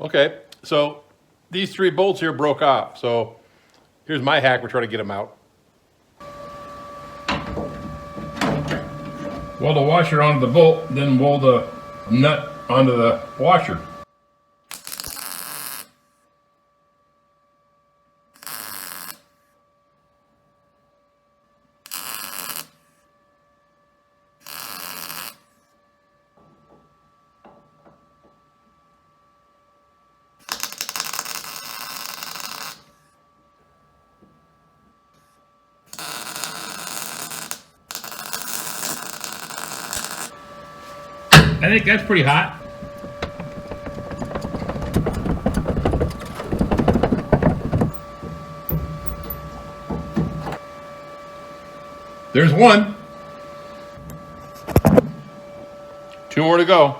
Okay, so these three bolts here broke off. So here's my hack. We're trying to get them out. Weld the washer onto the bolt, then weld the nut onto the washer. I think that's pretty hot. There's one. Two more to go.